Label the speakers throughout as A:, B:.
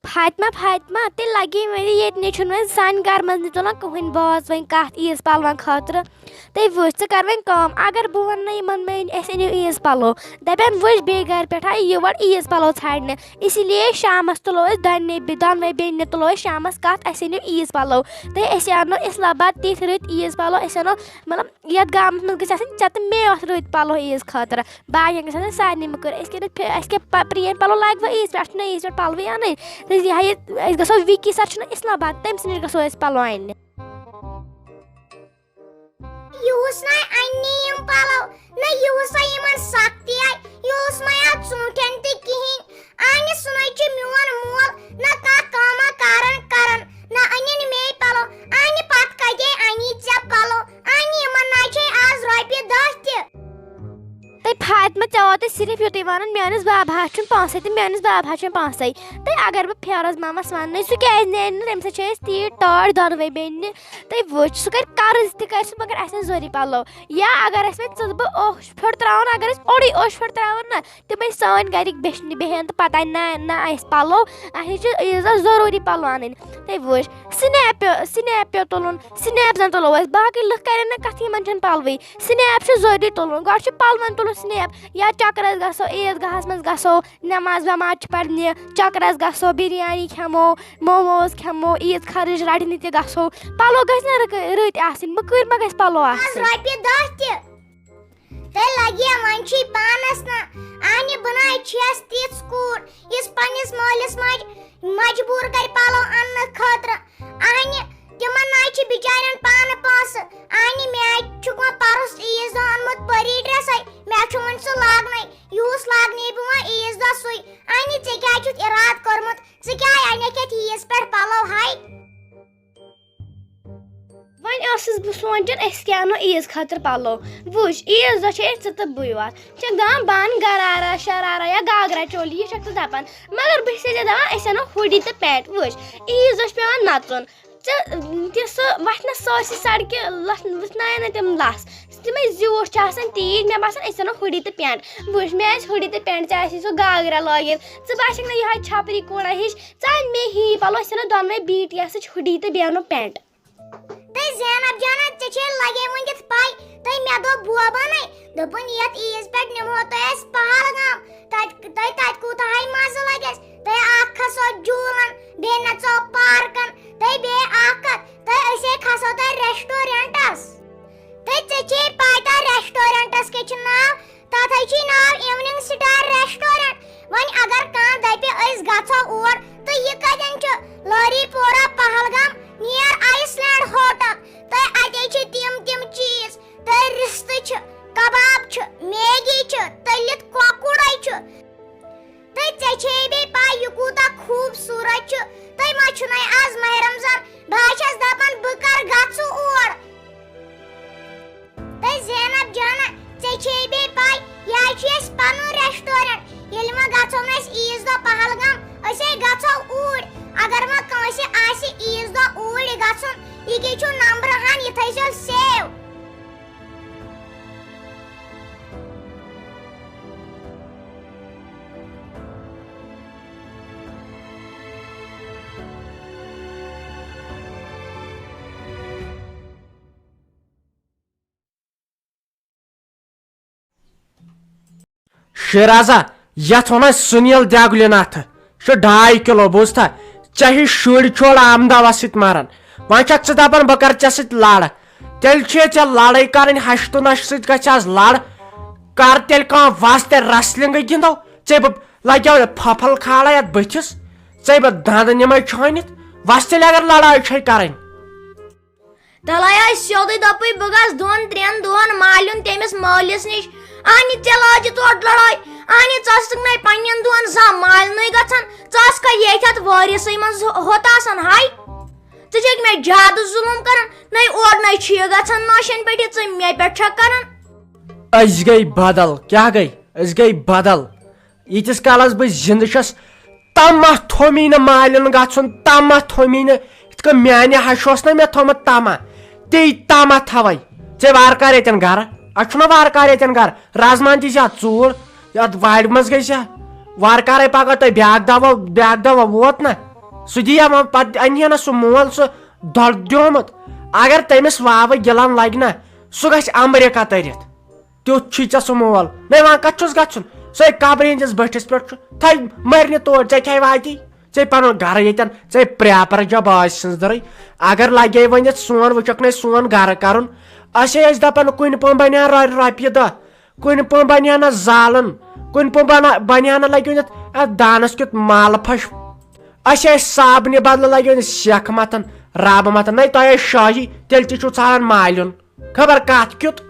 A: فاطمہ تیل لگے میری یہ نیچن سان گھر مز تلان کہین باز ون کت عیز پلون خاطر تی وچ ژٕ کر وۄنۍ کٲم اگر بہٕ ونہٕ یِمن اَسہِ أنِو عیٖز پلو دپن وٕچھ بیٚیہِ گرِ پٮ۪ٹھ آیہِ یور عیٖز پلو ژھانڈنہِ اسی لیے شامس تُلو أسۍ دۄنوے بیٚنہِ تُلو أسۍ شامس کتھ اَسہِ أنِو عیٖز پلو تہٕ أسۍ انو اسلام آباد تِتھۍ رٕتۍ عیٖز پلو أسۍ انو مطلب یتھ گامس منٛز گژھِ آسٕنۍ ژےٚ تہٕ مےٚ یتھ رٕتۍ پلو عیٖز خٲطرٕ باقین گژھِ آسٕنۍ سارنٕے مٔکٕر أسۍ کیٛاہ پرٛٲنۍ پلو لاگوا عیٖز پٮ۪ٹھ چھُنہ عیٖز پٮ۪ٹھ پلوٕے انٕنۍ تہٕ یہِ أسۍ گژھو وِکی سر چھُنہ اسلام آباد تٔمۍ سٕے نِش گژھو أسۍ پلو اننہِ
B: یُہُس نَے اَننہِ یِم پَلو نہ یُہُس آے یِمن سختی آے یُہُس مَے آو ژوٗنٛٹھٮ۪ن تہِ کِہیٖنۍ اَنہِ سُہ نَے چھُ میون مول نہ کانٛہہ کٲمہ کران نہ أنِن مے پَلو اَنہِ پتہٕ کَتے اَنی ژےٚ پَلو اَنہِ یِمن نَے چھے آز رۄپیہِ دہ تہِ
A: فاطمہ ژےٚ ووتُے صرف یُتُے وَنُن میٲنِس باباہس چھُنہٕ پونٛسے تہٕ میٲنِس باباہس چھُنہٕ پونٛسے تہٕ اگر بہٕ فیروز مامس وَننَے سُہ کیازِ نیرِ نہٕ تَمہِ سۭتۍ چھِ أسۍ تیٖتۍ ٹٲٹھۍ دۄنوے بیٚنہِ تہٕ وٕچھ سُہ کرِ قرض تہِ کرِ سُہ مگر اَسہِ أنۍ ضروٗری پلو یا اگر اَسہِ وۄنۍ ژٕ بہٕ اوٚش پھیوٚر تراوُن اگر أسۍ اوٚڑُے اوٚش پھیوٚر تراوُن نہ تِم ٲسۍ سٲنۍ گرِکۍ بیٚہن تہٕ پتہٕ اَنہِ نہ اَسہِ پلو اَسہِ چھِ عیٖذس ضروٗری پلو اَنٕنۍ تہٕ وٕچھ سِنیپ پیٚو تُلُن سِنیپ زن تُلو أسۍ باقٕے لُکھ کرن نہٕ کتھ یِمن چھنہٕ پلوٕے سِنیپ چھُ ضروٗری تُلُن گۄڈٕ چھُ پلون تُلُن سِنیپ یا چکرس گژھو عیٖدگاہس منٛز گژھو نٮ۪ماز وٮ۪ماز چھِ پرنہِ چکرس گژھو بِریانی کھٮ۪مو موموز کھٮ۪مو عیٖد خرٕچ رٹنہِ تہِ گژھو پلو گژھِ نہ رٕتۍ آسٕنۍ مٔکٕرۍ ما گژھِ پلو آسٕنۍ
B: رۄپیہِ دہ تہِ تیٚلہِ لگہِ وۄنۍ چھُے پانس نہ اَنہِ بہٕ نَے چھَس تِژھ کوٗر یُس پننِس مٲلِس ماجہِ مجبوٗر کرِ پلو اننہٕ خٲطرٕ اَنہِ تِمن نَے چھِ بِچارٮ۪ن پانہٕ پونٛسہٕ اَنہِ مےٚ چھُکھ وۄنۍ پرُس عیٖذ دۄہ اوٚنمُت پٔری ڈرٛٮ۪سے مےٚ چھُ وۄنۍ سُہ لاگنَے یُہُس لاگنے بہٕ وۄنۍ عیٖذ دۄہ سُے اَنہِ ژےٚ کیٛازِ چھُتھ اِرادٕ کوٚرمُت ژٕ کیٛازِ اَنٮ۪کھ یتھ عیٖذ پٮ۪ٹھ پلو ہاے
A: وۄنۍ ٲسٕس بہٕ سونٛچان أسۍ کیٛاہ اَنو عیٖذ خٲطرٕ پلو وٕچھ عیٖذ دۄہ چھِ أسۍ ژٕ تہٕ بٕے یوت چھکھ دپان بہٕ اَنہٕ گرارا شرارا یا گاگرا چولی یہِ چھکھ ژٕ دپان مگر بہٕ چھسے ژےٚ دپان أسۍ اَنو ہوڈی تہٕ پینٹ وٕچھ عیٖذ دۄہ چھُ پیٚوان نژُن ژٕ سُہ وۄتھِ نہ سٲرسٕے سڑکہِ وٕچھنایَن نہٕ تِم لَس تِمے زیوٗٹھ چھِ آسان تیٖتۍ مےٚ باسان أسۍ اَنو ہوڈی تہٕ پینٹ وٕچھ مےٚ آسہِ ہوڈی تہٕ پینٹ ژےٚ آسی سُہ گاگرا لٲگِتھ ژٕ باسکھ نہ یِہوے چھپری کوٗرا ہِش ژٕ اَن مے ہی پلو أسۍ اَنو دۄنوے بیٖٹی آسٕچ ہوڈی تہٕ بیٚیہِ اَنو پینٹ
B: تہٕ زینب جانا ژےٚ چھے لگے وٕنکٮ۪س پاے تہٕ مےٚ دوٚپ بوبنٕے دوٚپُن یتھ عیٖذ پٮ۪ٹھ نِمہو تۄہہِ أسۍ پہلگام تتہِ کوٗتاہ ہے مزٕ لگٮ۪س تۄہہِ اکھ کھسو جوٗلن بیٚیہِ نژو پارکن تہٕ بیٚیہِ اکھ کتھ تہٕ أسے کھسو تۄہہِ ریسٹورنٹس تہٕ ژےٚ چھے پاے تتھ ریسٹورنٹس کیٛاہ چھُ ناو تتھ ہے چھُے ناو اِوننگ سٹار ریسٹورنٹ وۄنۍ اگر کانٛہہ دپہِ أسۍ گژھو اور تہٕ یہِ کتٮ۪ن چھُ لاری پورہ پہلگام نیر آیس لینڈ ہوٹل تہٕ اتے چھِ تِم چیٖز تہٕ رِستہٕ چھِ کباب چھِ میگی چھِ تٔلِتھ کۄکُرے چھُ تہٕ ژےٚ چھے بیٚیہِ پاے یہِ کوٗتاہ خوٗبصوٗرت چھُ تُہۍ ما چھُنَے آز ماہِ رمضان بہٕ چھَس دپان بہٕ کر گژھٕ اور تہٕ زینب جانا ژےٚ چھے بیٚیہِ پاے یہِ حظ چھُ اَسہِ پنُن ریسٹورنٹ ییٚلہِ وۄنۍ گژھو نہٕ أسۍ عیٖذ دۄہ پہلگام أسۍ ہے گژھو اوٗرۍ اگر وۄنۍ کٲنٛسہِ آسہِ عیٖذ دۄہ اوٗرۍ گژھُن یہِ کیٛاہ چھُ نمبرٕ ہن یہِ تھٲیزیو سیو
C: شیرازا یتھ ونان سُنیل دیگلہِ ناتھٕ چھُ 2.5 کِلوٗ بوٗزتھا ژےٚ شُرۍ چھوڑ آمداوا سۭتۍ مران وۄنۍ چھکھ ژٕ دپان بہٕ کرٕ ژےٚ سۭتۍ لڑ تیٚلہِ چھے ژےٚ لڑٲے کرٕنۍ ہش تہٕ نۄشہِ سۭتۍ گژھِ آز لڑ کر تیٚلہِ کانٛہہ وس تیٚلہِ رسلنگٕے گِنٛدو ژےٚ بہٕ لگیو پھپھل کھالا یتھ بٕتھِس ژےٚ بہٕ دنٛدٕ نِمے چھٲنِتھ وس تیٚلہِ اگر لڑٲے چھے کرٕنۍ
B: تلے آے سیوٚدُے دوٚپُے بہٕ گژھٕ 2-3 دۄہن مالیُن تٔمِس مٲلِس نِش اَنہِ ژےٚ لاجہِ توتہِ لڑٲے اَنہِ ژٕ ٲسٕکھ نَے پننٮ۪ن دۄہن زانٛہہ مالنٕے گژھان ژٕ ٲسکھا ییٚتہِ اتھ وٲرِسٕے منٛز ہوٚت آسان ہاے ژٕ چھکھ مےٚ زیادٕ ظُلُم کران نَے اورٕ نَے چھُ یہِ گژھان نوشن پٮ۪ٹھ ژٕ مےٚ پٮ۪ٹھ چھکھ کران
C: أسۍ گٔے بدل کیٛاہ گٔے أسۍ گٔے بدل ییٖتِس کالس بہٕ زِندٕ چھس تما تھوٚومے نہٕ مالِن گژھُن تما تھوٚومے نہٕ یِتھ کٔنۍ میانہِ ہشہِ اوس نہ مےٚ تھوٚومُت تما تی تما تھوے ژےٚ وارٕ کار ییٚتٮ۪ن گرٕ اَتھ چھُنہ وارٕ کار ییٚتٮ۪ن گرٕ رازمان تہِ چھِ اتھ ژوٗر یتھ وارِ منٛز گٔے سا وارٕ کارے پگہہ تۄہہِ بیاکھ دوا ووت نہ سہ دیا پتہ انہ نا سہ مول سہ دۄد دیومت اگر تٔمِس واوٕ گِلان لگہِ نا سُہ گژھِ امریکہ تٔرِتھ تیُتھ چھی ژےٚ سُہ مول نَے وۄنۍ کتھ چھُس گژھُن سُے قبرِ ہٕنٛدِس بٔٹھِس پٮ۪ٹھ چھُ تھٔے مٔرنہِ توڑ ژےٚ کیٛاہ واتی ژےٚ پنُن گرٕ ییٚتٮ۪ن ژےٚ پرٛاپر جا باج سٕنٛز دٕرٕے اگر لگے ؤنِتھ سون وٕچھکھ نَے سون گرٕ کرُن أسے ٲسۍ دپان کُنہِ پٲٹھۍ بنہِ ہا رۄپیہِ دہ کُنہِ پٲٹھۍ بنہِ ہا نہ زالن کُنہِ پٲٹھۍ بنہِ ہا نہ لگہِ ؤنِتھ اتھ دانس کیُتھ مالہٕ پھش أسے ٲسۍ صابنہِ بدلہٕ لگہِ ؤنِتھ سٮ۪کھ متھان ربہٕ متھان نَے تۄہہِ ٲسۍ شٲہی تیٚلہِ تہِ چھُو ژھانڈان مالیُن خبر کتھ کیُتھ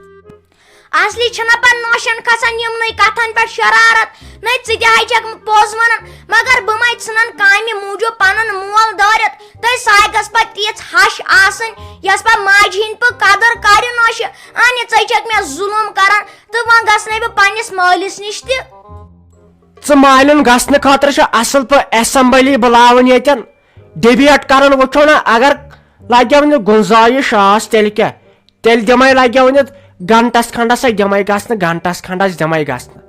B: اصلی چھنا پتہٕ نوشن کھسان یمنٕے کتھن پٮ۪ٹھ شرارت نَے ژٕ تہِ ہاے چھکھ پوٚز ونان مگر بہٕ مے ژھٕنان کامہِ موٗجوٗب پنُن مول دٲرِتھ تہٕ ساے گژھ پتہٕ تیٖژ ہش آسٕنۍ یۄس پتہٕ ماجہِ ہِنٛدۍ پٲٹھۍ قدر کرِ نوشہِ انہِ ژے چھکھ مےٚ ظُلم کران تہٕ وۄنۍ گژھنے بہٕ پننِس مٲلِس نِش تہِ
C: ژٕ مالین گژھنہٕ خٲطرٕ چھُ اصل پٲٹھۍ ایسمبلی بُلاوٕنۍ ییٚتٮ۪ن ڈِبیٹ کران وٕچھو نا اگر لگہِ ؤنِتھ گُنجٲیِش آس تیٚلہِ کیٛاہ تیٚلہِ دِمے لگہِ ؤنِتھ گنٹس کھنڈس دِمے گژھنہٕ گنٹس کھنڈس دِمے گژھنہٕ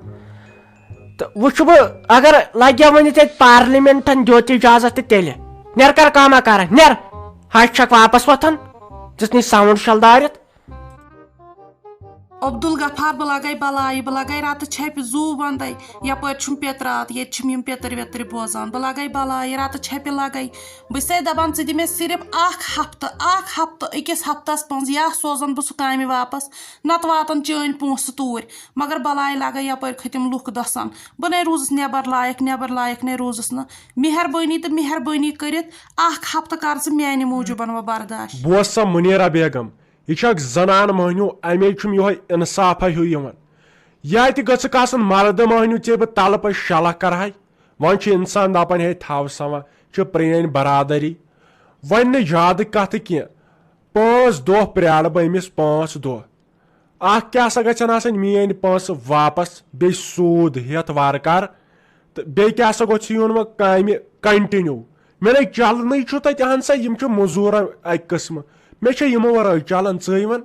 C: تہٕ وٕچھٕ بہٕ اگر لگہِ ؤنِتھ ییٚتہِ پارلِمنٹن دیُت اجازت تہٕ تیٚلہِ نیر کر کاما کران نیر ہش چھکھ واپس وۄتھان دِژنٕے ساوُنڈ شل دٲرِتھ
D: عبدالغفار بہٕ لگے بلایہِ بہٕ لگے رتہٕ چھپہِ زوٗ بنٛدے یپٲرۍ چھُم پیترات ییٚتہِ چھِم یِم پیتٕر ویتٕر بوزان بہٕ لگے بلایہِ رتہٕ چھپہِ لگے بہٕ چھسے دپان ژٕ دِ مےٚ صرف اکھ ہفتہٕ أکِس ہفتس منٛز یا سوزن بہٕ سُہ کامہِ واپس نتہٕ واتن چٲنۍ پونٛسہٕ توٗرۍ مگر بلاے لگے یپٲرۍ کھٔتِم لُکھ دسان بہٕ نَے روٗزٕس نٮ۪بر لایق نَے روٗزٕس نہٕ مہربٲنی تہٕ مہربٲنی کٔرِتھ اکھ ہفتہٕ کر ژٕ میانہِ موٗجوٗبن وۄنۍ برداشت
E: بوز سا منیرا بیگم یہ چھِ اکھ زنان مٔہنیوٗ امے چھُم یِہوے انصافا ہیوٗ یِوان یا تہِ گٔژھکھ آسُن مردٕ مٔہنیوٗ ژےٚ بہٕ تلہٕ پٲٹھۍ شلح کرہاے وۄنۍ چھُ انسان دپان ہے تھاو سما چھِ پرٛٲنۍ برادری وۄنۍ نہٕ زیادٕ کتھٕ کینٛہہ 5 دۄہ پرٛارٕ بہٕ أمِس 5 دۄہ اکھ کیٛاہ سا گژھن آسٕنۍ میٲنۍ پونٛسہٕ واپس بیٚیہِ سوٗد ہٮ۪تھ وارٕ کارٕ تہٕ بیٚیہِ کیٛاہ سا گوٚژھ یُن وۄنۍ کامہِ کنٹِنیوٗ مےٚ نَے چلنٕے چھُ تتہِ اہن سا یِم چھِ مٔزوٗر اکہِ قٕسمہٕ مےٚ چھِ یِمو ورٲے چلان ژٕے وَن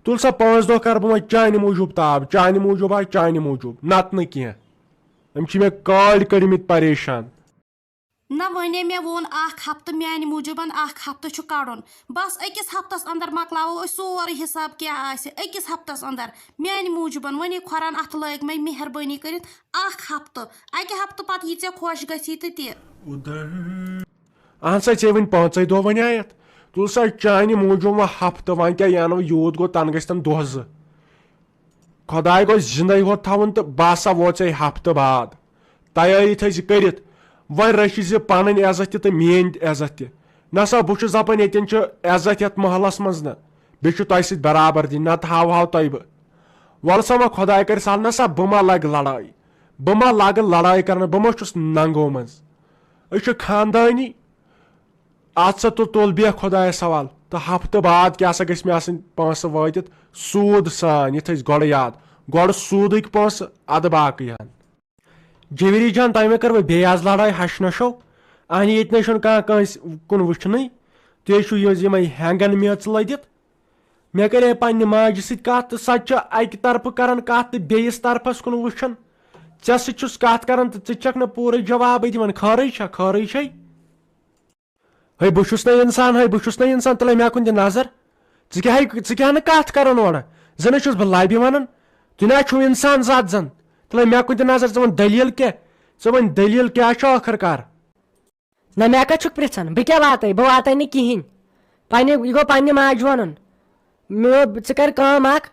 E: تُل سا 5 دۄہ کرٕ بہٕ وۄنۍ چانہِ موٗجوٗب تاب چانہِ موٗجوٗب آے چانہِ موٗجوٗب نتہٕ نہٕ کینٛہہ أمۍ چھِ مےٚ کالۍ کٔڑمٕتۍ پریشان
D: نہ ونے مےٚ ووٚن اکھ ہفتہٕ میانہِ موٗجوٗبن اکھ ہفتہٕ چھُ کڑُن بس أکِس ہفتس انٛدر مۄکلاوو أسۍ سورُے حساب کیٛاہ آسہِ أکِس ہفتس انٛدر میانہِ موٗجوٗبن وۄنی کھۄرن اتھٕ لٲگۍ مےٚ مہربٲنی کٔرِتھ اکھ ہفتہٕ اکہِ ہفتہٕ پتہٕ یہِ ژےٚ خۄش گژھی تہٕ تہِ
E: اہن سا ژےٚ وۄنۍ 5 دۄہ وَنیایتھ تُل سا چانہِ موٗجوٗب وۄنۍ ہفتہٕ وۄنۍ کیٛاہ یَنہٕ یوٗت گوٚو تَنہٕ گژھِ تَن 2 زٕ خۄداے گوٚژھ زِندَے ہوت تھاوُن تہٕ بہٕ ہسا ووت ژےٚ ہفتہٕ بعد تیٲری تھٲے زِ کٔرِتھ وۄنۍ رٔچھِ زِ پنٕنۍ عزت تہِ تہٕ میٲنۍ تہِ عزت تہِ نہ سا بہٕ چھُس دپان ییٚتٮ۪ن چھُ عزت یتھ محلس منٛز نہ بیٚیہِ چھُ تۄہہِ سۭتۍ برابردی نتہٕ ہاو تۄہہِ بہٕ وَلہٕ سا وۄنۍ خۄداے کرِ سہل نہ سا بہٕ ما لگہٕ لڑٲے بہٕ ما لاگہٕ لڑٲے کرنہٕ بہٕ ما چھُس ننگو منٛز أسۍ چھِ خاندٲنی اتھ سا تُل بیٚہہ خۄدایس حوال تہٕ ہفتہٕ بعد کیٛاہ سا گژھِ مےٚ آسٕنۍ پونٛسہٕ وٲتِتھ سوٗد سان یہِ تھٲیزِ گۄڈٕ یاد گۄڈٕ سوٗدٕکۍ پونٛسہٕ ادٕ باقٕے ہن
C: جیوری جان تۄہہِ مےٚ کٔروٕ بیٚیہِ آز لڑٲے ہش نشو اہنہِ ییٚتہِ نَے چھُنہٕ کانٛہہ کٲنٛسہِ کُن وٕچھنٕے تُہۍ چھِو یِمے ہینگن میژ لٔدِتھ مےٚ کَرے پننہِ ماجہِ سۭتۍ کتھ تہٕ سۄ تہِ چھِ اکہِ طرفہٕ کران کتھ تہٕ بیٚیِس طرفس کُن وٕچھان ژےٚ سۭتۍ چھُس کتھ کران تہٕ ژٕ چھکھ نہٕ پوٗرٕ جوابٕے دِوان خٲرٕے چھے ہے بہٕ چھُس نہٕ اِنسان تُلے مےٚ کُن دِ نظر ژٕ کیٛاہ نہٕ کتھ کران اورٕ زن چھُس بہٕ لبہِ ونان تُہۍ نہ چھُو انسان ذات زن تُلے مےٚ کُن دِ نظر ژٕ ون دٔلیٖل کیٛاہ چھُ ٲخٕر کار
F: نہ مےٚ کتھ چھُکھ پرژھان بہٕ کیٛاہ واتے بہٕ واتے نہٕ کِہینۍ یہِ گوٚو پننہِ ماجہِ ونُن ژٕ کر کٲم اکھ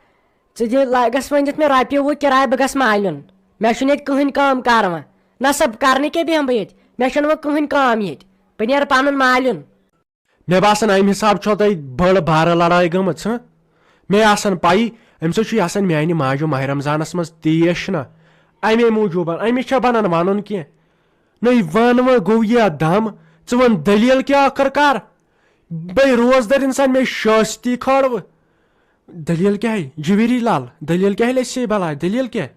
F: ژٕ دِ گژھ وۄنۍ دِتھ مےٚ رۄپیہِ 20 کِراے بہٕ گژھٕ مالیُن مےٚ چھُنہٕ ییٚتہِ کٕہٕنۍ کٲم کار وۄنۍ نہ سا کرنہٕ کیٛاہ بیٚہمہٕ بہٕ ییٚتہِ مےٚ چھُنہٕ وۄنۍ کٕہٕنۍ کٲم ییٚتہِ بہٕ نیرٕ پنُن مالیُن
C: مےٚ باسان امہِ حساب چھو تۄہہِ بٔڑ بارٕ لڑٲے گٔمٕژ مےٚ آسان پایی امہِ سۭتۍ چھُ آسان میانہِ ماجہِ ماہِ رمضانس منٛز تیش نہ امے موٗجوٗبن أمِس چھا بنان ونُن کینٛہہ نٔے ون وۄنۍ گوٚو یہِ دم ژٕ ون دٔلیٖل کیٛاہ ٲخٕر کار بیٚیہِ روزدار انسان مےٚ شٲستی کھٲڑوٕ دٔلیٖل کیٛاہ جویری لال دٔلیٖل کیٛاہ لسے بلاے دٔلیٖل کیٛاہ